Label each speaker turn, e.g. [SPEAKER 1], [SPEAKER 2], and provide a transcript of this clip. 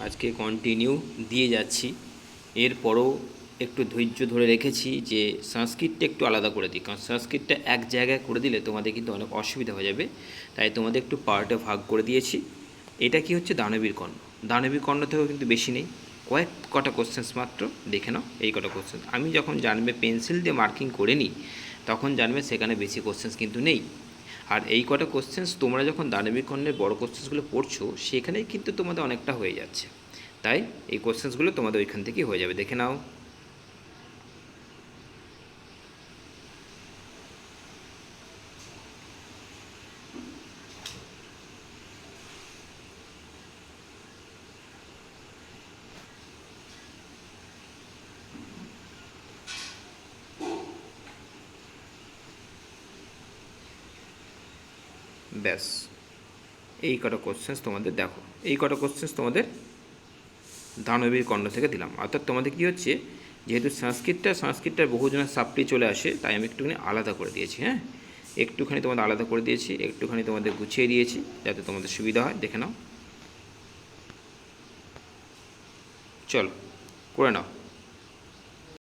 [SPEAKER 1] আজকে কন্টিনিউ দিয়ে যাচ্ছি। এরপরও একটু ধৈর্য ধরে রেখেছি যে সংস্কৃতটা একটু আলাদা করে দিই, কারণ সংস্কৃতটা এক জায়গায় করে দিলে তোমাদের কিন্তু অনেক অসুবিধা হয়ে যাবে। তাই তোমাদের একটু পার্টে ভাগ করে দিয়েছি। এটা কি হচ্ছে দানবীর কর্ণ। দানবীর কর্ণ থেকেও কিন্তু বেশি নেই, কয়েক কটা কোশ্চেন্স মাত্র। দেখে নাও এই কটা কোশ্চেন। আমি যখন জানবে পেন্সিল দিয়ে মার্কিং করে নিই, তখন জানবে সেখানে বেশি কোশ্চেন্স কিন্তু নেই। আর এই কটা কোশ্চেন্স তোমরা যখন দানবীর কর্ণের বড় কোশ্চেন্সগুলো পড়ছো, সেখানেই কিন্তু তোমাদের অনেকটা হয়ে যাচ্ছে। তাই এই কোশ্চেন্সগুলো তোমাদের ওইখান থেকেই হয়ে যাবে, দেখে নাও। ব্যাস, এই কটা কোশ্চেন্স তোমাদের দেখো, এই কটা কোশ্চেন্স তোমাদের দানবীর কর্ণ থেকে দিলাম। অর্থাৎ তোমাদের কী হচ্ছে, যেহেতু সংস্কৃতটার বহুজনের সাপ্লি চলে আসে, তাই আমি একটুখানি আলাদা করে দিয়েছি। হ্যাঁ, একটুখানি তোমাদের আলাদা করে দিয়েছি, একটুখানি তোমাদের গুছিয়ে দিয়েছি যাতে তোমাদের সুবিধা হয়। দেখে নাও, চলো করে নাও।